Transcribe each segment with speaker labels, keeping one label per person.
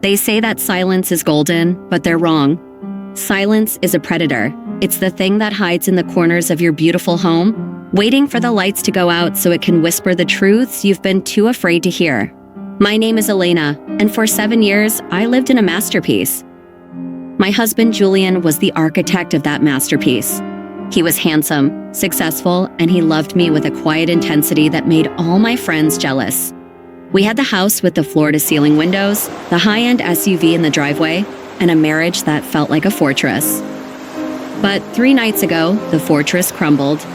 Speaker 1: They say that silence is golden, but they're wrong. Silence is a predator. It's the thing that hides in the corners of your beautiful home, waiting for the lights to go out so it can whisper the truths you've been too afraid to hear. My name is Elena, and for 7 years, I lived in a masterpiece. My husband, Julian, was the architect of that masterpiece. He was handsome, successful, and he loved me with a quiet intensity that made all my friends jealous. We had the house with the floor-to-ceiling windows, the high-end SUV in the driveway, and a marriage that felt like a fortress. But 3 nights ago, the fortress crumbled.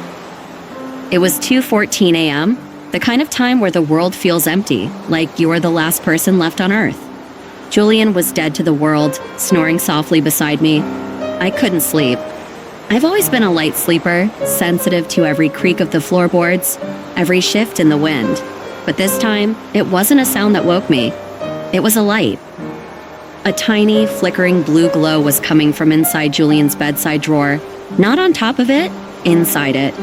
Speaker 1: It was 2:14 a.m., the kind of time where the world feels empty, like you are the last person left on Earth. Julian was dead to the world, snoring softly beside me. I couldn't sleep. I've always been a light sleeper, sensitive to every creak of the floorboards, every shift in the wind. But this time, it wasn't a sound that woke me. It was a light. A tiny, flickering blue glow was coming from inside Julian's bedside drawer. Not on top of it, inside it.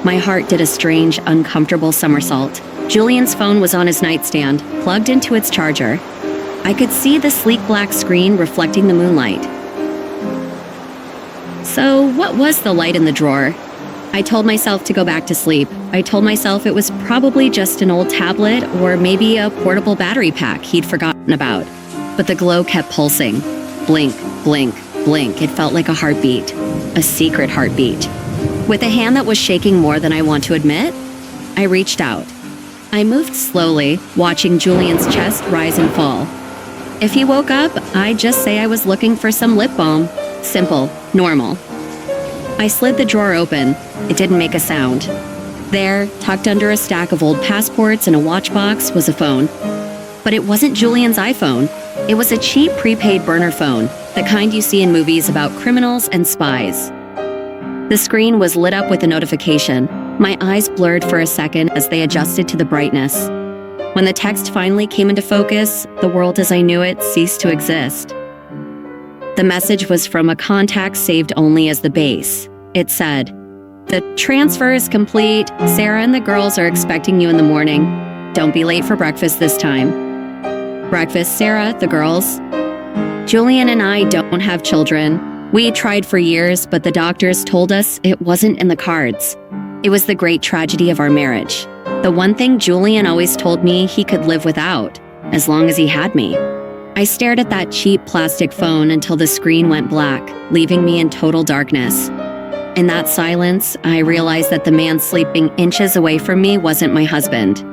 Speaker 1: My heart did a strange, uncomfortable somersault. Julian's phone was on his nightstand, plugged into its charger. I could see the sleek black screen reflecting the moonlight. So, what was the light in the drawer? I told myself to go back to sleep. I told myself it was probably just an old tablet or maybe a portable battery pack he'd forgotten about. But the glow kept pulsing. Blink, blink, blink. It felt like a heartbeat. A secret heartbeat. With a hand that was shaking more than I want to admit, I reached out. I moved slowly, watching Julian's chest rise and fall. If he woke up, I'd just say I was looking for some lip balm. Simple, normal. I slid the drawer open. It didn't make a sound. There, tucked under a stack of old passports and a watch box, was a phone. But it wasn't Julian's iPhone. It was a cheap prepaid burner phone, the kind you see in movies about criminals and spies. The screen was lit up with a notification. My eyes blurred for a second as they adjusted to the brightness. When the text finally came into focus, the world as I knew it ceased to exist. The message was from a contact saved only as the base. It said, "The transfer is complete. Sarah and the girls are expecting you in the morning. Don't be late for breakfast this time." Breakfast, Sarah, the girls. Julian and I don't have children. We tried for years, but the doctors told us it wasn't in the cards. It was the great tragedy of our marriage. The one thing Julian always told me he could live without, as long as he had me. I stared at that cheap plastic phone until the screen went black, leaving me in total darkness. In that silence, I realized that the man sleeping inches away from me wasn't my husband.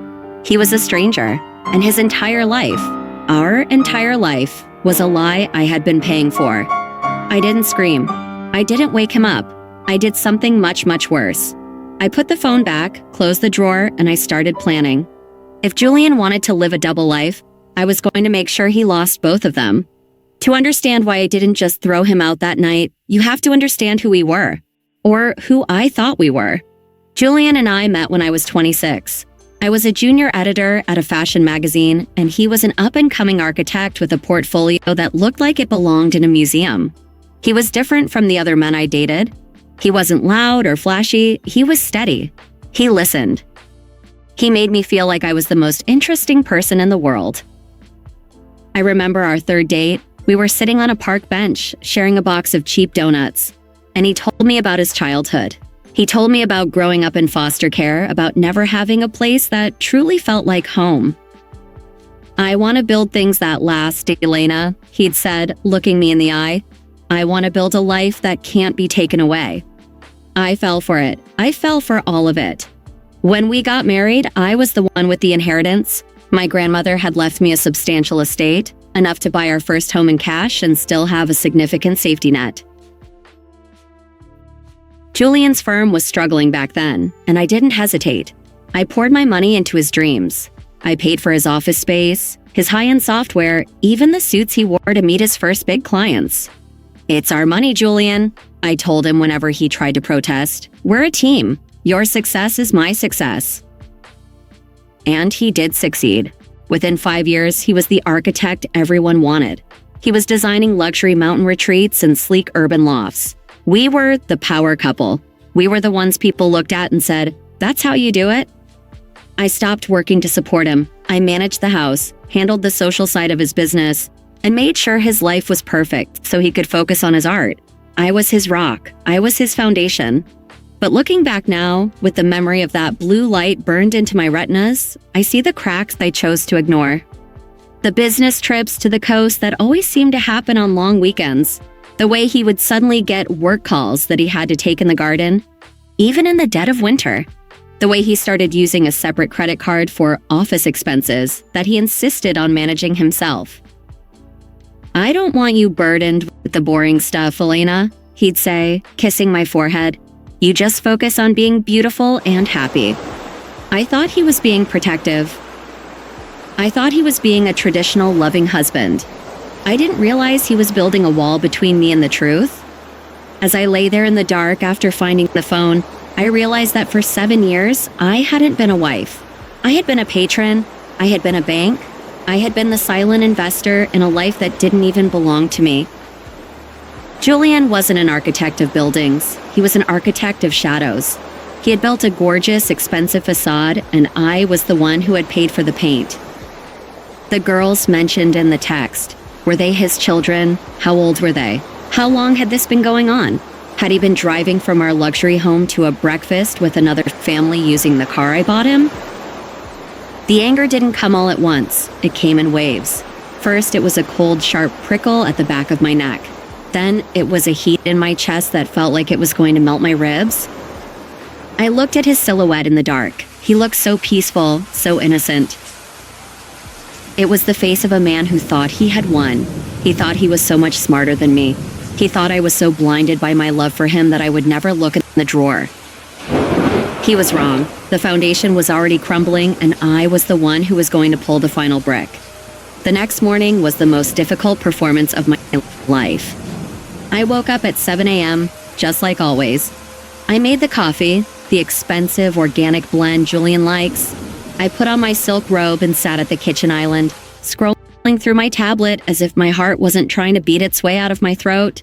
Speaker 1: He was a stranger, and his entire life, our entire life, was a lie I had been paying for. I didn't scream. I didn't wake him up. I did something much, much worse. I put the phone back, closed the drawer, and I started planning. If Julian wanted to live a double life, I was going to make sure he lost both of them. To understand why I didn't just throw him out that night, you have to understand who we were. Or who I thought we were. Julian and I met when I was 26. I was a junior editor at a fashion magazine, and he was an up-and-coming architect with a portfolio that looked like it belonged in a museum. He was different from the other men I dated. He wasn't loud or flashy, he was steady. He listened. He made me feel like I was the most interesting person in the world. I remember our third date. We were sitting on a park bench, sharing a box of cheap donuts, and he told me about his childhood. He told me about growing up in foster care, about never having a place that truly felt like home. "I want to build things that last, Elena," he'd said, looking me in the eye. "I want to build a life that can't be taken away." I fell for it. I fell for all of it. When we got married, I was the one with the inheritance. My grandmother had left me a substantial estate, enough to buy our first home in cash and still have a significant safety net. Julian's firm was struggling back then, and I didn't hesitate. I poured my money into his dreams. I paid for his office space, his high-end software, even the suits he wore to meet his first big clients. "It's our money, Julian," I told him whenever he tried to protest. "We're a team. Your success is my success." And he did succeed. Within 5 years, he was the architect everyone wanted. He was designing luxury mountain retreats and sleek urban lofts. We were the power couple. We were the ones people looked at and said, "That's how you do it." I stopped working to support him. I managed the house, handled the social side of his business, and made sure his life was perfect so he could focus on his art. I was his rock. I was his foundation. But looking back now, with the memory of that blue light burned into my retinas, I see the cracks I chose to ignore. The business trips to the coast that always seemed to happen on long weekends. The way he would suddenly get work calls that he had to take in the garden, even in the dead of winter. The way he started using a separate credit card for office expenses that he insisted on managing himself. "I don't want you burdened with the boring stuff, Elena," he'd say, kissing my forehead. "You just focus on being beautiful and happy." I thought he was being protective. I thought he was being a traditional loving husband. I didn't realize he was building a wall between me and the truth. As I lay there in the dark after finding the phone, I realized that for 7 years, I hadn't been a wife. I had been a patron, I had been a bank, I had been the silent investor in a life that didn't even belong to me. Julian wasn't an architect of buildings, he was an architect of shadows. He had built a gorgeous, expensive facade, and I was the one who had paid for the paint. The girls mentioned in the text, were they his children? How old were they? How long had this been going on? Had he been driving from our luxury home to a breakfast with another family using the car I bought him? The anger didn't come all at once. It came in waves. First, it was a cold, sharp prickle at the back of my neck. Then, it was a heat in my chest that felt like it was going to melt my ribs. I looked at his silhouette in the dark. He looked so peaceful, so innocent. It was the face of a man who thought he had won. He thought he was so much smarter than me. He thought I was so blinded by my love for him that I would never look in the drawer. He was wrong. The foundation was already crumbling, and I was the one who was going to pull the final brick. The next morning was the most difficult performance of my life. I woke up at 7 a.m., just like always. I made the coffee, the expensive organic blend Julian likes. I put on my silk robe and sat at the kitchen island, scrolling through my tablet as if my heart wasn't trying to beat its way out of my throat.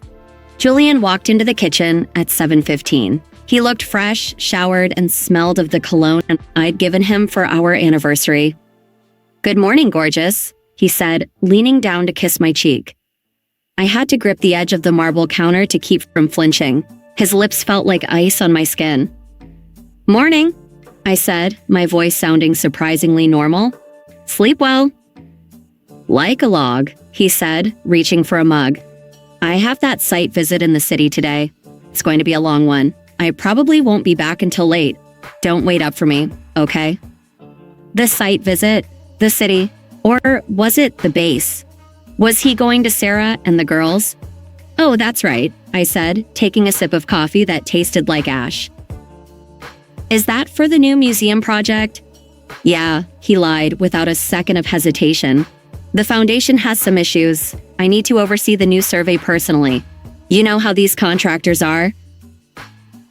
Speaker 1: Julian walked into the kitchen at 7:15. He looked fresh, showered, and smelled of the cologne I'd given him for our anniversary. "Good morning, gorgeous," he said, leaning down to kiss my cheek. I had to grip the edge of the marble counter to keep from flinching. His lips felt like ice on my skin. "Morning," I said, my voice sounding surprisingly normal. "Sleep well." "Like a log," he said, reaching for a mug. "I have that site visit in the city today. It's going to be a long one. I probably won't be back until late. Don't wait up for me, okay?" The site visit, the city, or was it the base? Was he going to Sarah and the girls? "Oh, that's right," I said, taking a sip of coffee that tasted like ash. "Is that for the new museum project?" "Yeah," he lied without a second of hesitation. "The foundation has some issues. I need to oversee the new survey personally. You know how these contractors are."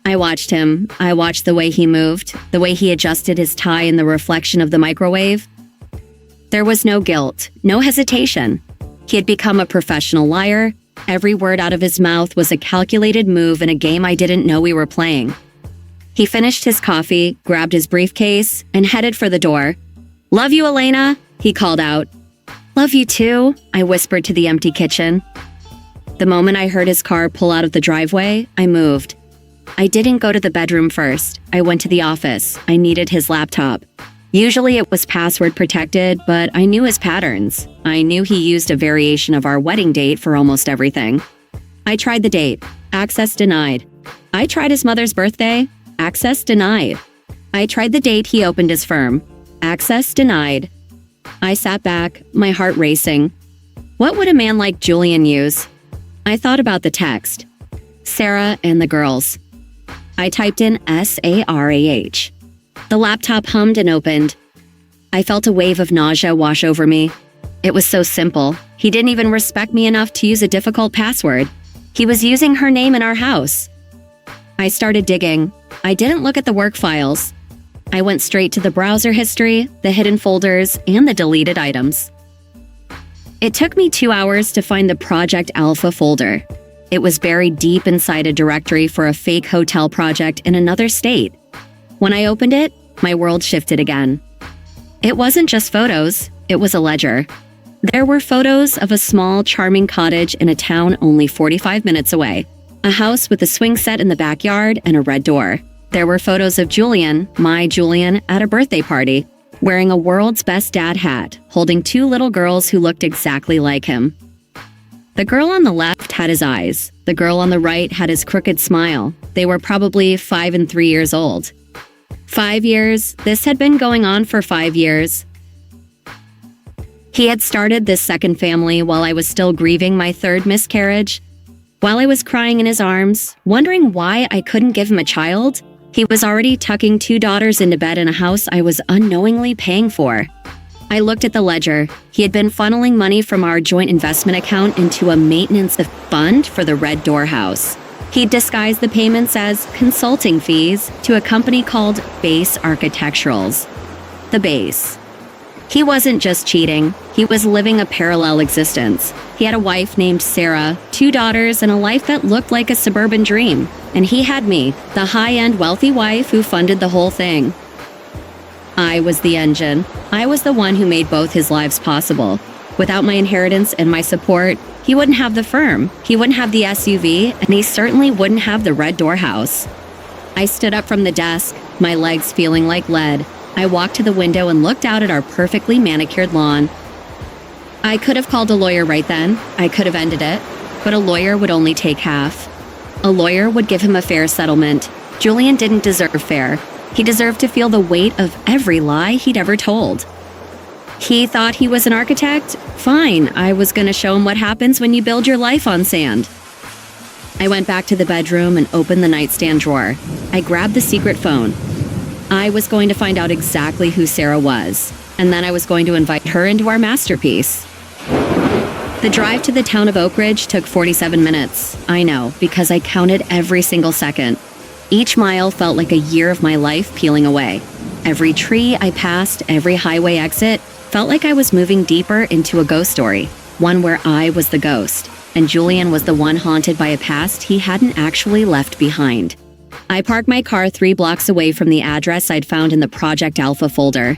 Speaker 1: I watched him. I watched the way he moved, the way he adjusted his tie in the reflection of the microwave. There was no guilt, no hesitation. He had become a professional liar. Every word out of his mouth was a calculated move in a game I didn't know we were playing. He finished his coffee, grabbed his briefcase, and headed for the door. "Love you, Elena," he called out. "Love you too," I whispered to the empty kitchen. The moment I heard his car pull out of the driveway, I moved. I didn't go to the bedroom first. I went to the office. I needed his laptop. Usually it was password protected, but I knew his patterns. I knew he used a variation of our wedding date for almost everything. I tried the date. Access denied. I tried his mother's birthday. Access denied. I tried the date he opened his firm. Access denied. I sat back, my heart racing. What would a man like Julian use? I thought about the text. Sarah and the girls. I typed in SARAH. The laptop hummed and opened. I felt a wave of nausea wash over me. It was so simple. He didn't even respect me enough to use a difficult password. He was using her name in our house. I started digging. I didn't look at the work files. I went straight to the browser history, the hidden folders, and the deleted items. It took me 2 hours to find the Project Alpha folder. It was buried deep inside a directory for a fake hotel project in another state. When I opened it, my world shifted again. It wasn't just photos, it was a ledger. There were photos of a small, charming cottage in a town only 45 minutes away, a house with a swing set in the backyard and a red door. There were photos of Julian, my Julian, at a birthday party, wearing a world's best dad hat, holding two little girls who looked exactly like him. The girl on the left had his eyes. The girl on the right had his crooked smile. They were probably 5 and 3 years old. 5 years. This had been going on for 5 years. He had started this second family while I was still grieving my third miscarriage. While I was crying in his arms, wondering why I couldn't give him a child, he was already tucking 2 daughters into bed in a house I was unknowingly paying for. I looked at the ledger. He had been funneling money from our joint investment account into a maintenance fund for the Red Door house. He'd disguised the payments as consulting fees to a company called Base Architecturals. The Base. He wasn't just cheating, he was living a parallel existence. He had a wife named Sarah, 2 daughters, and a life that looked like a suburban dream. And he had me, the high-end wealthy wife who funded the whole thing. I was the engine. I was the one who made both his lives possible. Without my inheritance and my support, he wouldn't have the firm, he wouldn't have the SUV, and he certainly wouldn't have the Red Door house. I stood up from the desk, my legs feeling like lead. I walked to the window and looked out at our perfectly manicured lawn. I could have called a lawyer right then. I could have ended it. But a lawyer would only take half. A lawyer would give him a fair settlement. Julian didn't deserve fair. He deserved to feel the weight of every lie he'd ever told. He thought he was an architect? Fine, I was gonna show him what happens when you build your life on sand. I went back to the bedroom and opened the nightstand drawer. I grabbed the secret phone. I was going to find out exactly who Sarah was, and then I was going to invite her into our masterpiece. The drive to the town of Oak Ridge took 47 minutes. I know, because I counted every single second. Each mile felt like a year of my life peeling away. Every tree I passed, every highway exit, felt like I was moving deeper into a ghost story, one where I was the ghost, and Julian was the one haunted by a past he hadn't actually left behind. I parked my car 3 blocks away from the address I'd found in the Project Alpha folder.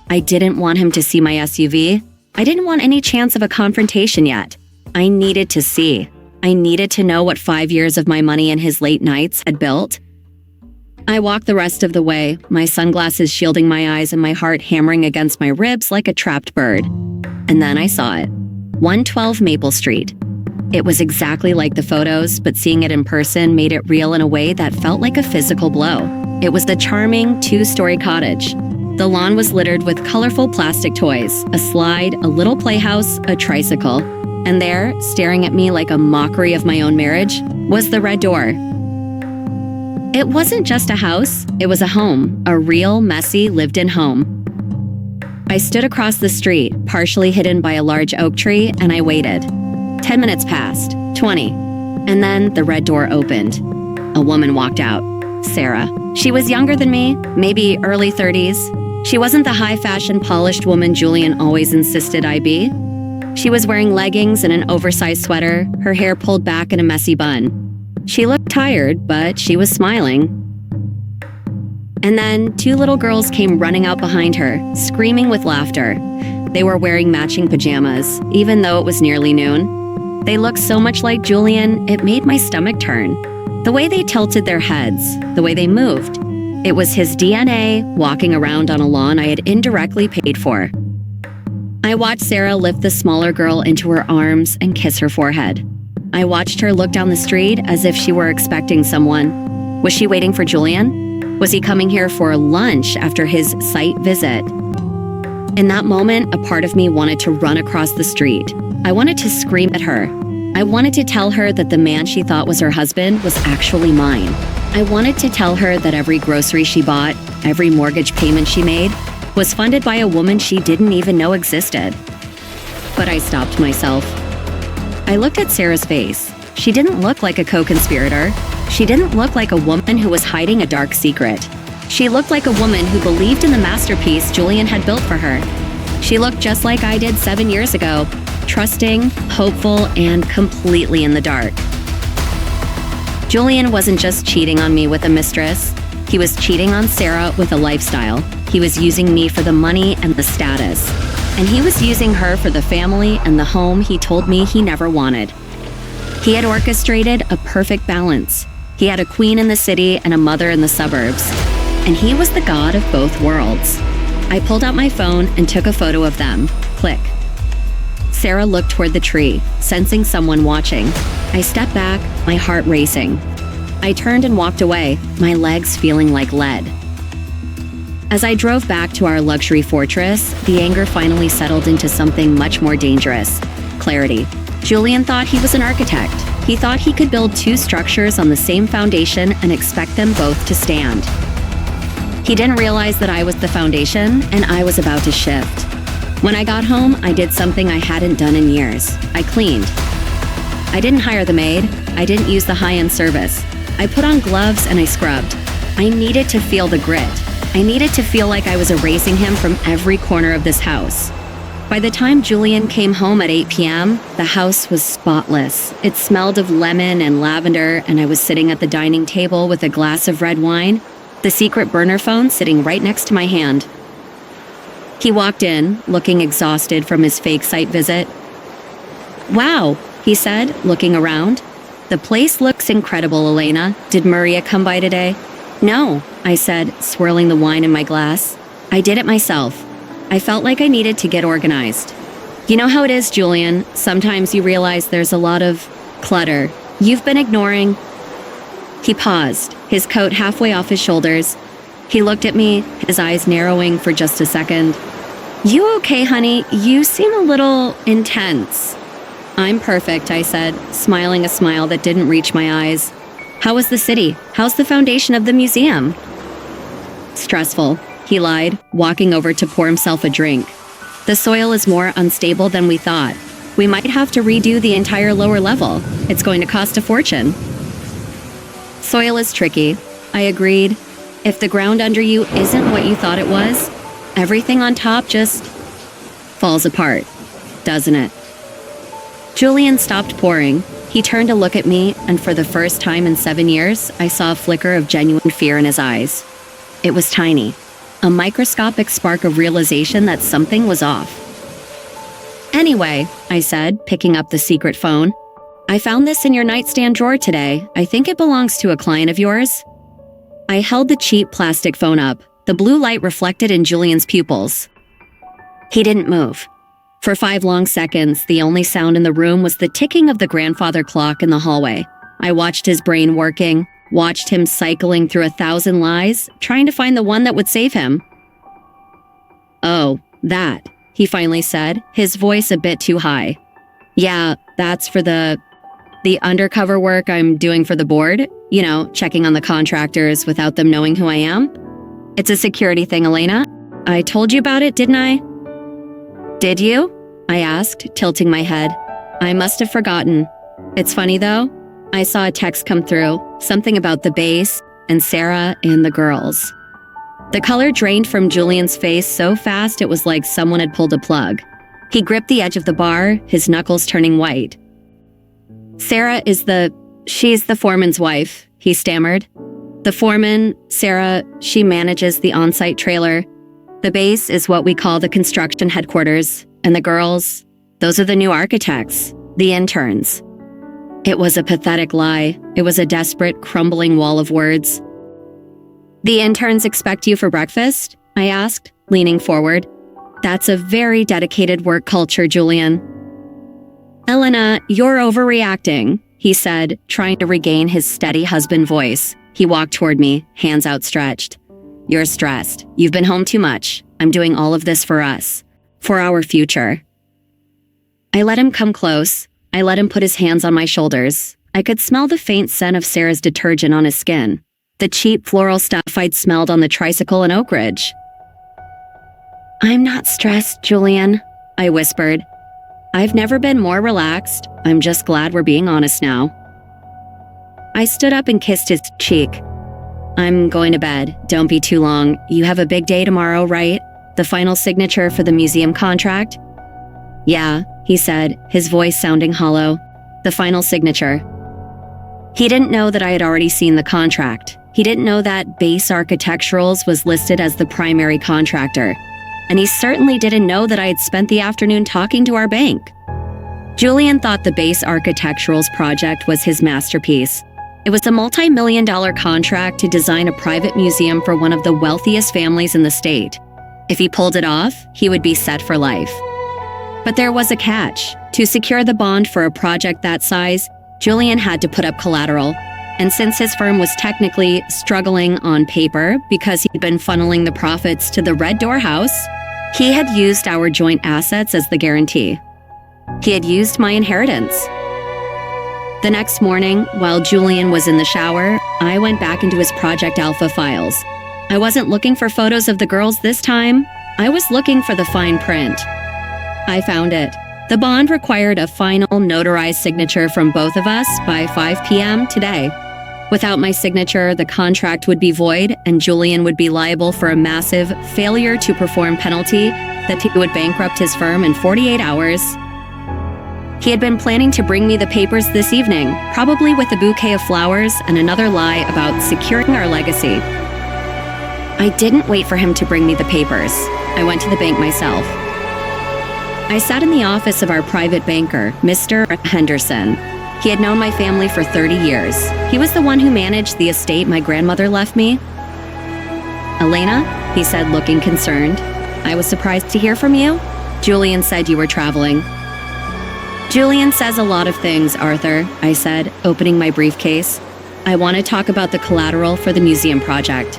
Speaker 1: I didn't want him to see my SUV. I didn't want any chance of a confrontation yet. I needed to see. I needed to know what 5 years of my money and his late nights had built. I walked the rest of the way, my sunglasses shielding my eyes and my heart hammering against my ribs like a trapped bird. And then I saw it. 112 Maple Street. It was exactly like the photos, but seeing it in person made it real in a way that felt like a physical blow. It was the charming 2-story cottage. The lawn was littered with colorful plastic toys, a slide, a little playhouse, a tricycle. And there, staring at me like a mockery of my own marriage, was the Red Door. It wasn't just a house, it was a home, a real, messy, lived-in home. I stood across the street, partially hidden by a large oak tree, and I waited. 10 minutes passed, 20, and then the Red Door opened. A woman walked out, Sarah. She was younger than me, maybe early 30s. She wasn't the high-fashion, polished woman Julian always insisted I be. She was wearing leggings and an oversized sweater, her hair pulled back in a messy bun. She looked tired, but she was smiling. And then 2 little girls came running out behind her, screaming with laughter. They were wearing matching pajamas, even though it was nearly noon. They looked so much like Julian, it made my stomach turn. The way they tilted their heads, the way they moved. It was his DNA walking around on a lawn I had indirectly paid for. I watched Sarah lift the smaller girl into her arms and kiss her forehead. I watched her look down the street as if she were expecting someone. Was she waiting for Julian? Was he coming here for lunch after his site visit? In that moment, a part of me wanted to run across the street. I wanted to scream at her. I wanted to tell her that the man she thought was her husband was actually mine. I wanted to tell her that every grocery she bought, every mortgage payment she made, was funded by a woman she didn't even know existed. But I stopped myself. I looked at Sarah's face. She didn't look like a co-conspirator. She didn't look like a woman who was hiding a dark secret. She looked like a woman who believed in the masterpiece Julian had built for her. She looked just like I did 7 years ago, trusting, hopeful, and completely in the dark. Julian wasn't just cheating on me with a mistress. He was cheating on Sarah with a lifestyle. He was using me for the money and the status. And he was using her for the family and the home he told me he never wanted. He had orchestrated a perfect balance. He had a queen in the city and a mother in the suburbs. And he was the god of both worlds. I pulled out my phone and took a photo of them. Click. Sarah looked toward the tree, sensing someone watching. I stepped back, my heart racing. I turned and walked away, my legs feeling like lead. As I drove back to our luxury fortress, the anger finally settled into something much more dangerous. Clarity. Julian thought he was an architect. He thought he could build two structures on the same foundation and expect them both to stand. He didn't realize that I was the foundation and I was about to shift. When I got home, I did something I hadn't done in years. I cleaned. I didn't hire the maid. I didn't use the high-end service. I put on gloves and I scrubbed. I needed to feel the grit. I needed to feel like I was erasing him from every corner of this house. By the time Julian came home at 8 p.m., the house was spotless. It smelled of lemon and lavender, and I was sitting at the dining table with a glass of red wine, the secret burner phone sitting right next to my hand. He walked in, looking exhausted from his fake site visit. "Wow," he said, looking around. "The place looks incredible, Elena. Did Maria come by today?" "No," I said, swirling the wine in my glass. "I did it myself. I felt like I needed to get organized. You know how it is, Julian. Sometimes you realize there's a lot of clutter you've been ignoring." He paused, his coat halfway off his shoulders. He looked at me, his eyes narrowing for just a second. "You okay, honey? You seem a little intense." "I'm perfect," I said, smiling a smile that didn't reach my eyes. "How was the city? How's the foundation of the museum?" "Stressful," he lied, walking over to pour himself a drink. "The soil is more unstable than we thought. We might have to redo the entire lower level. It's going to cost a fortune." "Soil is tricky," I agreed. "If the ground under you isn't what you thought it was, everything on top just falls apart, doesn't it?" Julian stopped pouring. He turned to look at me, and for the first time in 7 years, I saw a flicker of genuine fear in his eyes. It was tiny, a microscopic spark of realization that something was off. "Anyway," I said, picking up the secret phone, "I found this in your nightstand drawer today. I think it belongs to a client of yours." I held the cheap plastic phone up. The blue light reflected in Julian's pupils. He didn't move. For 5 long seconds, the only sound in the room was the ticking of the grandfather clock in the hallway. I watched his brain working, watched him cycling through 1,000 lies, trying to find the one that would save him. "Oh, that," he finally said, his voice a bit too high. "Yeah, that's for the undercover work I'm doing for the board. You know, checking on the contractors without them knowing who I am. It's a security thing, Elena. I told you about it, didn't I?" "Did you?" I asked, tilting my head. I must have forgotten. It's funny though. I saw a text come through, something about the base and Sarah and the girls. The color drained from Julian's face so fast it was like someone had pulled a plug. He gripped the edge of the bar, his knuckles turning white. "Sarah is she's the foreman's wife," he stammered. "The foreman, Sarah, she manages the on-site trailer. The base is what we call the construction headquarters, and the girls, those are the new architects, the interns." It was a pathetic lie. It was a desperate, crumbling wall of words. "The interns expect you for breakfast?" I asked, leaning forward. "That's a very dedicated work culture, Julian." "Elena, you're overreacting," he said, trying to regain his steady husband voice. He walked toward me, hands outstretched. "You're stressed. You've been home too much. I'm doing all of this for us. For our future." I let him come close. I let him put his hands on my shoulders. I could smell the faint scent of Sarah's detergent on his skin, the cheap floral stuff I'd smelled on the tricycle in Oak Ridge. "I'm not stressed, Julian," I whispered. "I've never been more relaxed. I'm just glad we're being honest now." I stood up and kissed his cheek. "I'm going to bed. Don't be too long. You have a big day tomorrow, right? The final signature for the museum contract?" "Yeah," he said, his voice sounding hollow. "The final signature." He didn't know that I had already seen the contract. He didn't know that Base Architecturals was listed as the primary contractor. and he certainly didn't know that I had spent the afternoon talking to our bank. Julian thought the base architecturals project was his masterpiece. It was a multi-million-dollar contract to design a private museum for one of the wealthiest families in the state. If he pulled it off, he would be set for life. But there was a catch. To secure the bond for a project that size, Julian had to put up collateral. And since his firm was technically struggling on paper because he'd been funneling the profits to the Red Door House, he had used our joint assets as the guarantee. He had used my inheritance. The next morning, while Julian was in the shower, I went back into his Project Alpha files. I wasn't looking for photos of the girls this time. I was looking for the fine print. I found it. The bond required a final notarized signature from both of us by 5 p.m. today. Without my signature, the contract would be void and Julian would be liable for a massive failure to perform penalty that would bankrupt his firm in 48 hours. He had been planning to bring me the papers this evening, probably with a bouquet of flowers and another lie about securing our legacy. I didn't wait for him to bring me the papers. I went to the bank myself. I sat in the office of our private banker, Mr. Henderson. He had known my family for 30 years. He was the one who managed the estate my grandmother left me. "Elena," he said, looking concerned. "I was surprised to hear from you. Julian said you were traveling." "Julian says a lot of things, Arthur," I said, opening my briefcase. "I want to talk about the collateral for the museum project.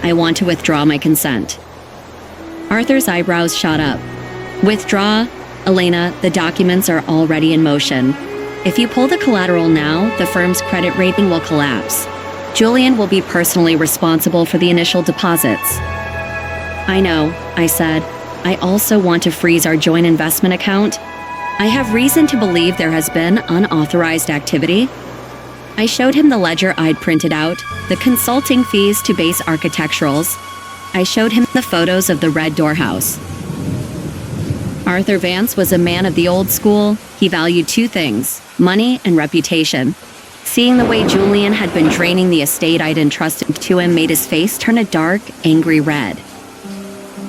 Speaker 1: I want to withdraw my consent." Arthur's eyebrows shot up. "Withdraw? Elena, the documents are already in motion. If you pull the collateral now, the firm's credit rating will collapse. Julian will be personally responsible for the initial deposits." "I know," I said. "I also want to freeze our joint investment account. I have reason to believe there has been unauthorized activity." I showed him the ledger I'd printed out, the consulting fees to base architecturals. I showed him the photos of the Red Door House. Arthur Vance was a man of the old school. He valued two things, money and reputation. Seeing the way Julian had been draining the estate I'd entrusted to him made his face turn a dark, angry red.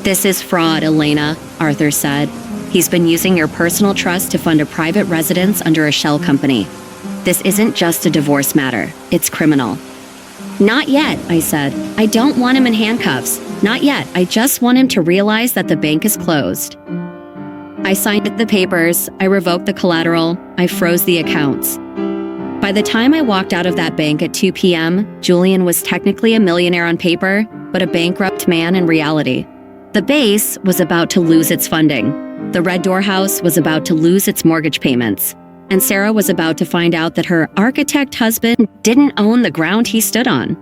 Speaker 1: "This is fraud, Elena," Arthur said. "He's been using your personal trust to fund a private residence under a shell company. This isn't just a divorce matter. It's criminal." "Not yet," I said. "I don't want him in handcuffs. Not yet. I just want him to realize that the bank is closed." I signed the papers. I revoked the collateral. I froze the accounts. By the time I walked out of that bank at 2 p.m., Julian was technically a millionaire on paper, but a bankrupt man in reality. The base was about to lose its funding. The Red Door House was about to lose its mortgage payments, and Sarah was about to find out that her architect husband didn't own the ground he stood on.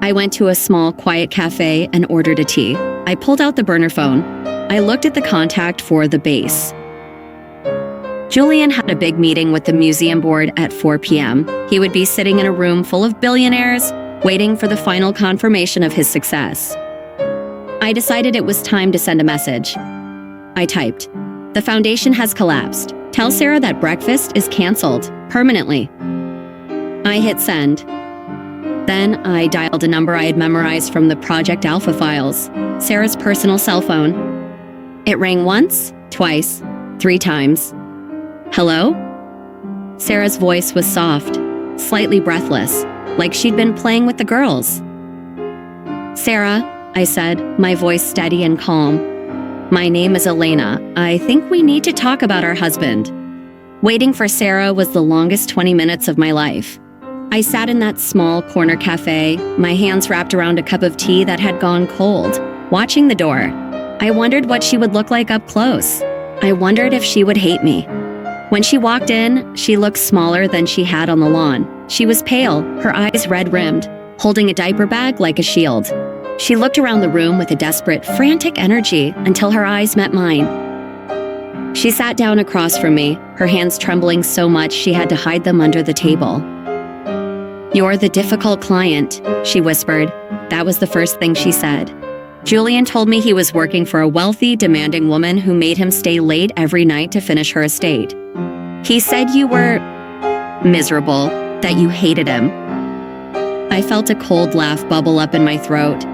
Speaker 1: I went to a small, quiet cafe and ordered a tea. I pulled out the burner phone. I looked at the contact for the base. Julian had a big meeting with the museum board at 4 p.m. He would be sitting in a room full of billionaires, waiting for the final confirmation of his success. I decided it was time to send a message. I typed, "The foundation has collapsed. Tell Sarah that breakfast is canceled, permanently." I hit send. Then I dialed a number I had memorized from the Project Alpha files, Sarah's personal cell phone. It rang once, twice, 3 times. "Hello?" Sarah's voice was soft, slightly breathless, like she'd been playing with the girls. "Sarah," I said, my voice steady and calm. "My name is Elena. I think we need to talk about our husband." Waiting for Sarah was the longest 20 minutes of my life. I sat in that small corner cafe, my hands wrapped around a cup of tea that had gone cold, watching the door. I wondered what she would look like up close. I wondered if she would hate me. When she walked in, she looked smaller than she had on the lawn. She was pale, her eyes red-rimmed, holding a diaper bag like a shield. She looked around the room with a desperate, frantic energy until her eyes met mine. She sat down across from me, her hands trembling so much she had to hide them under the table. "You're the difficult client," she whispered. That was the first thing she said. Julian told me he was working for a wealthy, demanding woman who made him stay late every night to finish her estate. He said you were miserable, that you hated him. I felt a cold laugh bubble up in my throat.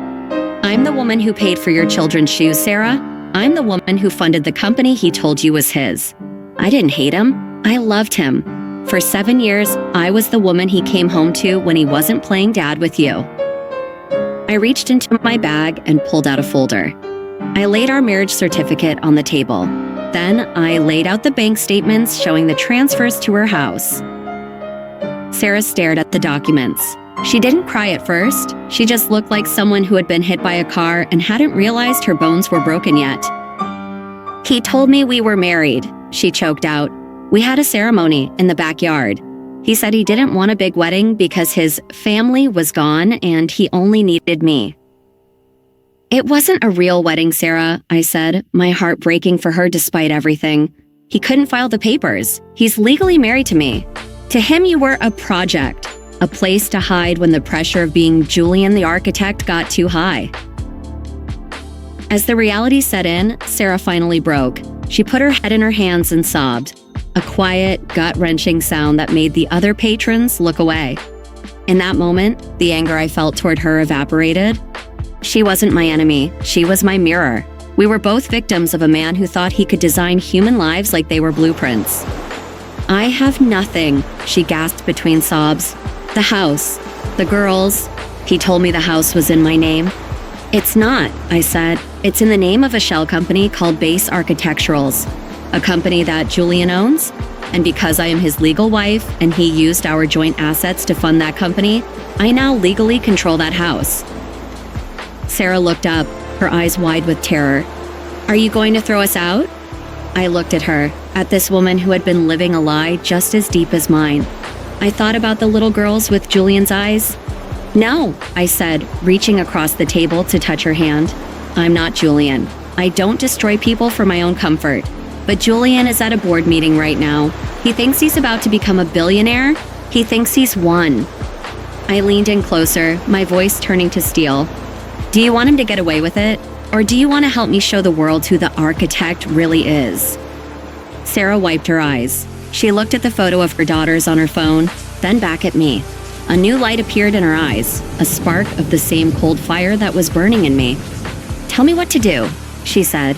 Speaker 1: I'm the woman who paid for your children's shoes, Sarah. I'm the woman who funded the company he told you was his. I didn't hate him. I loved him. For 7 years, I was the woman he came home to when he wasn't playing dad with you. I reached into my bag and pulled out a folder. I laid our marriage certificate on the table. Then I laid out the bank statements showing the transfers to her house. Sarah stared at the documents. She didn't cry at first. She just looked like someone who had been hit by a car and hadn't realized her bones were broken yet. He told me we were married, she choked out. We had a ceremony in the backyard. He said he didn't want a big wedding because his family was gone and he only needed me. It wasn't a real wedding, Sarah, I said, my heart breaking for her despite everything. He couldn't file the papers. He's legally married to me. To him, you were a project, a place to hide when the pressure of being Julian the architect got too high. As the reality set in, Sarah finally broke. She put her head in her hands and sobbed, a quiet, gut-wrenching sound that made the other patrons look away. In that moment, the anger I felt toward her evaporated. She wasn't my enemy. She was my mirror. We were both victims of a man who thought he could design human lives like they were blueprints. I have nothing, she gasped between sobs. The house, the girls. He told me the house was in my name. It's not, I said. It's in the name of a shell company called Base Architecturals, a company that Julian owns. And because I am his legal wife and he used our joint assets to fund that company, I now legally control that house. Sarah looked up, her eyes wide with terror. Are you going to throw us out? I looked at her, at this woman who had been living a lie just as deep as mine. I thought about the little girls with Julian's eyes. No, I said, reaching across the table to touch her hand. I'm not Julian. I don't destroy people for my own comfort. But Julian is at a board meeting right now. He thinks he's about to become a billionaire. He thinks he's won. I leaned in closer, my voice turning to steel. Do you want him to get away with it? Or do you want to help me show the world who the architect really is? Sarah wiped her eyes. She looked at the photo of her daughters on her phone, then back at me. A new light appeared in her eyes, a spark of the same cold fire that was burning in me. Tell me what to do, she said.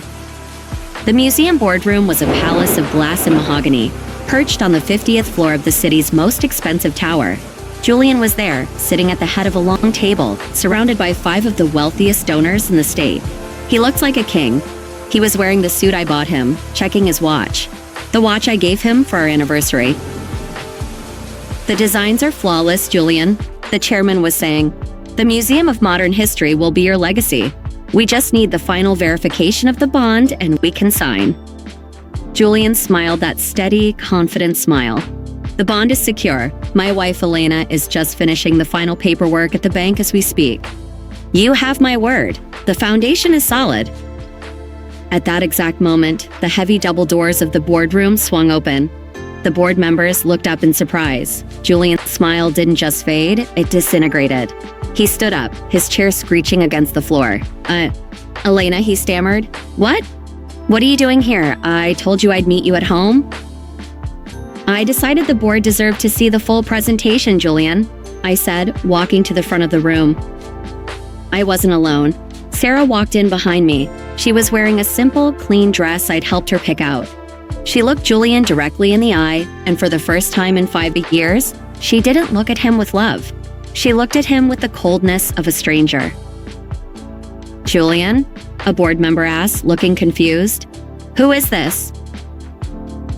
Speaker 1: The museum boardroom was a palace of glass and mahogany, perched on the 50th floor of the city's most expensive tower. Julian was there, sitting at the head of a long table, surrounded by 5 of the wealthiest donors in the state. He looked like a king. He was wearing the suit I bought him, checking his watch. The watch I gave him for our anniversary. The designs are flawless, Julian, the chairman was saying. The Museum of Modern History will be your legacy. We just need the final verification of the bond and we can sign. Julian smiled that steady, confident smile. The bond is secure. My wife, Elena, is just finishing the final paperwork at the bank as we speak. You have my word. The foundation is solid. At that exact moment, the heavy double doors of the boardroom swung open. The board members looked up in surprise. Julian's smile didn't just fade, it disintegrated. He stood up, his chair screeching against the floor. Elena, he stammered. What? What are you doing here? I told you I'd meet you at home. I decided the board deserved to see the full presentation, Julian, I said, walking to the front of the room. I wasn't alone. Sarah walked in behind me. She was wearing a simple, clean dress I'd helped her pick out. She looked Julian directly in the eye, and for the first time in 5 years, she didn't look at him with love. She looked at him with the coldness of a stranger. Julian? A board member asked, looking confused. Who is this?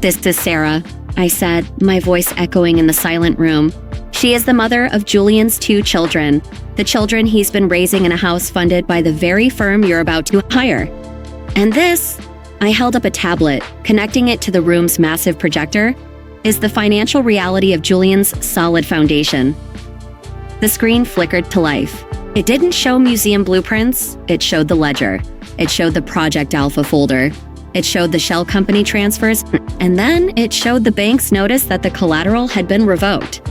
Speaker 1: This is Sarah, I said, my voice echoing in the silent room. She is the mother of Julian's 2 children, the children he's been raising in a house funded by the very firm you're about to hire. And this, I held up a tablet, connecting it to the room's massive projector, is the financial reality of Julian's solid foundation. The screen flickered to life. It didn't show museum blueprints, it showed the ledger. It showed the Project Alpha folder. It showed the shell company transfers, and then it showed the bank's notice that the collateral had been revoked.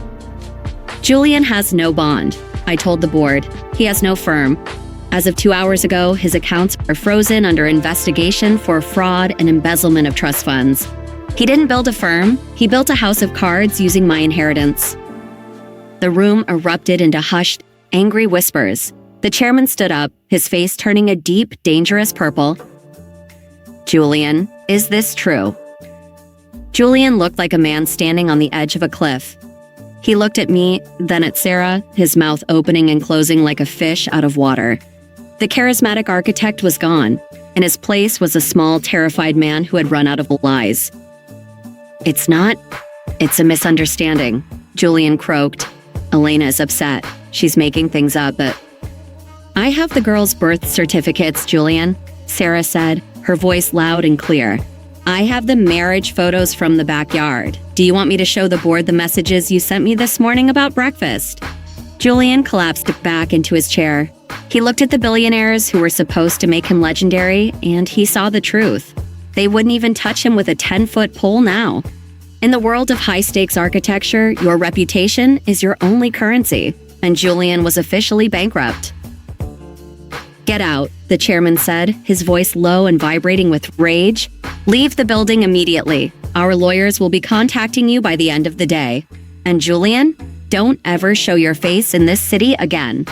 Speaker 1: Julian has no bond, I told the board. He has no firm. As of 2 hours ago, his accounts are frozen under investigation for fraud and embezzlement of trust funds. He didn't build a firm, he built a house of cards using my inheritance. The room erupted into hushed, angry whispers. The chairman stood up, his face turning a deep, dangerous purple. "Julian, is this true?" Julian looked like a man standing on the edge of a cliff. He looked at me, then at Sarah, his mouth opening and closing like a fish out of water. The charismatic architect was gone. In his place was a small, terrified man who had run out of lies. It's a misunderstanding," Julian croaked. "Elena is upset. She's making things up, but—" "I have the girls' birth certificates, Julian," Sarah said, her voice loud and clear. "I have the marriage photos from the backyard. Do you want me to show the board the messages you sent me this morning about breakfast?" Julian collapsed back into his chair. He looked at the billionaires who were supposed to make him legendary, and he saw the truth. They wouldn't even touch him with a 10-foot pole now. In the world of high-stakes architecture, your reputation is your only currency, and Julian was officially bankrupt. "Get out," the chairman said, his voice low and vibrating with rage. "Leave the building immediately. Our lawyers will be contacting you by the end of the day. And Julian, don't ever show your face in this city again."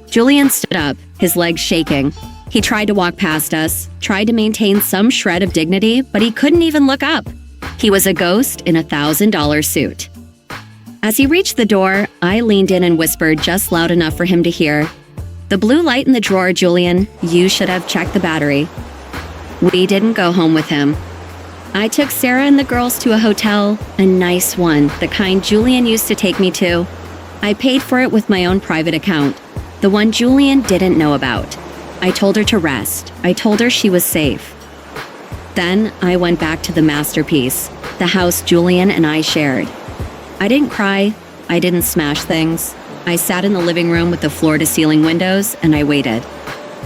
Speaker 1: Julian stood up, his legs shaking. He tried to walk past us, tried to maintain some shred of dignity, but he couldn't even look up. He was a ghost in a $1,000 suit. As he reached the door, I leaned in and whispered just loud enough for him to hear, "The blue light in the drawer, Julian. You should have checked the battery." We didn't go home with him. I took Sarah and the girls to a hotel, a nice one, the kind Julian used to take me to. I paid for it with my own private account, the one Julian didn't know about. I told her to rest. I told her she was safe. Then I went back to the masterpiece, the house Julian and I shared. I didn't cry. I didn't smash things. I sat in the living room with the floor-to-ceiling windows and I waited.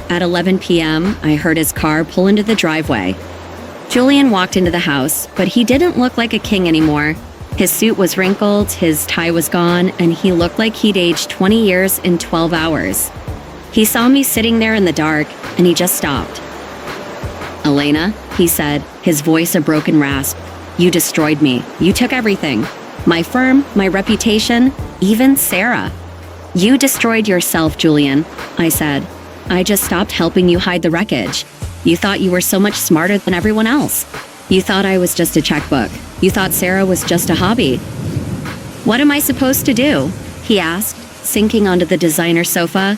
Speaker 1: At 11 p.m., I heard his car pull into the driveway. Julian walked into the house, but he didn't look like a king anymore. His suit was wrinkled, his tie was gone, and he looked like he'd aged 20 years in 12 hours. He saw me sitting there in the dark, and he just stopped. "Elena," he said, his voice a broken rasp, "you destroyed me. You took everything. My firm, my reputation, even Sarah." "You destroyed yourself, Julian," I said. "I just stopped helping you hide the wreckage. You thought you were so much smarter than everyone else. You thought I was just a checkbook. You thought Sarah was just a hobby." "What am I supposed to do?" he asked, sinking onto the designer sofa.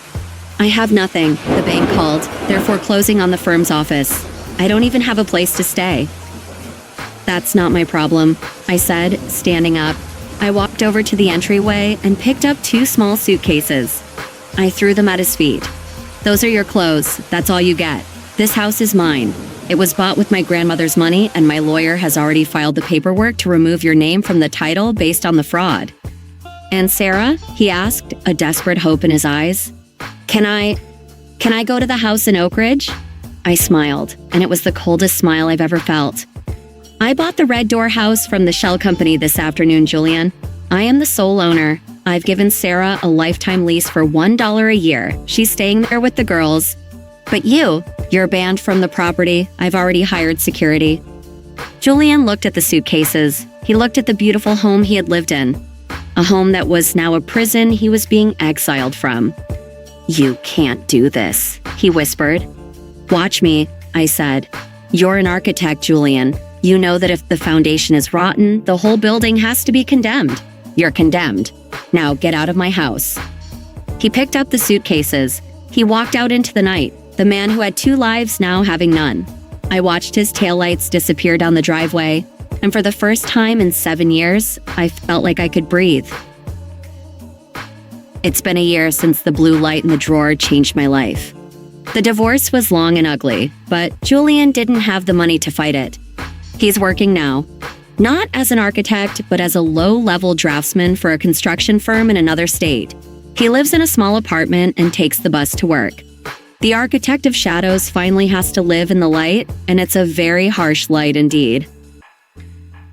Speaker 1: "I have nothing," the bank called. "They're foreclosing on the firm's office. I don't even have a place to stay." "That's not my problem," I said, standing up. I walked over to the entryway and picked up 2 small suitcases. I threw them at his feet. "Those are your clothes. That's all you get. This house is mine. It was bought with my grandmother's money, and my lawyer has already filed the paperwork to remove your name from the title based on the fraud." "And Sarah?" he asked, a desperate hope in his eyes. Can I go to the house in Oak Ridge?" I smiled, and it was the coldest smile I've ever felt. "I bought the Red Door house from the shell company this afternoon, Julian. I am the sole owner. I've given Sarah a lifetime lease for $1 a year. She's staying there with the girls. But you're banned from the property. I've already hired security." Julian looked at the suitcases. He looked at the beautiful home he had lived in. A home that was now a prison he was being exiled from. "You can't do this," he whispered. "Watch me," I said. "You're an architect, Julian. You know that if the foundation is rotten, the whole building has to be condemned. You're condemned. Now get out of my house." He picked up the suitcases. He walked out into the night, the man who had 2 lives now having none. I watched his taillights disappear down the driveway, and for the first time in 7 years, I felt like I could breathe. It's been a year since the blue light in the drawer changed my life. The divorce was long and ugly, but Julian didn't have the money to fight it. He's working now, not as an architect, but as a low-level draftsman for a construction firm in another state. He lives in a small apartment and takes the bus to work. The architect of shadows finally has to live in the light, and it's a very harsh light indeed.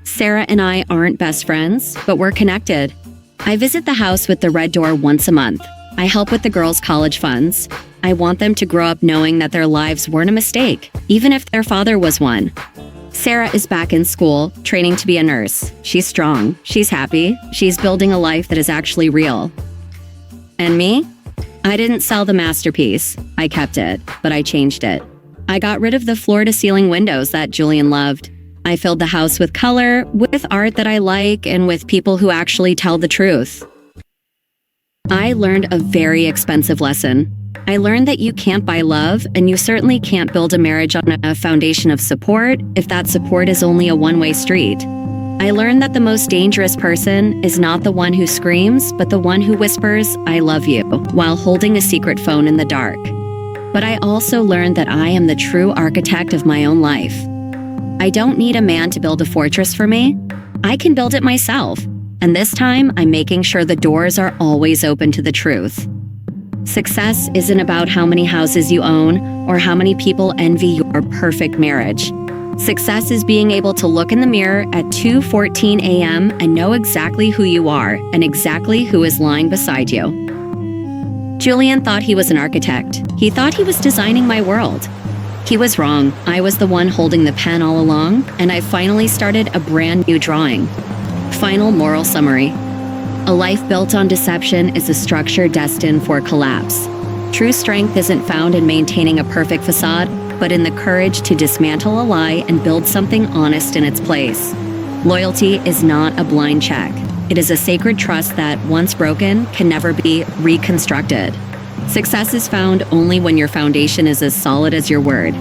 Speaker 1: Sarah and I aren't best friends, but we're connected. I visit the house with the Red Door once a month. I help with the girls' college funds. I want them to grow up knowing that their lives weren't a mistake, even if their father was one. Sarah is back in school, training to be a nurse. She's strong. She's happy. She's building a life that is actually real. And me? I didn't sell the masterpiece. I kept it, but I changed it. I got rid of the floor-to-ceiling windows that Julian loved. I filled the house with color, with art that I like, and with people who actually tell the truth. I learned a very expensive lesson. I learned that you can't buy love, and you certainly can't build a marriage on a foundation of support if that support is only a one-way street. I learned that the most dangerous person is not the one who screams, but the one who whispers, "I love you," while holding a secret phone in the dark. But I also learned that I am the true architect of my own life. I don't need a man to build a fortress for me. I can build it myself. And this time, I'm making sure the doors are always open to the truth. Success isn't about how many houses you own or how many people envy your perfect marriage. Success is being able to look in the mirror at 2:14 a.m. and know exactly who you are and exactly who is lying beside you. Julian thought he was an architect. He thought he was designing my world. He was wrong. I was the one holding the pen all along, and I finally started a brand new drawing. Final moral summary. A life built on deception is a structure destined for collapse. True strength isn't found in maintaining a perfect facade, but in the courage to dismantle a lie and build something honest in its place. Loyalty is not a blind check. It is a sacred trust that, once broken, can never be reconstructed. Success is found only when your foundation is as solid as your word.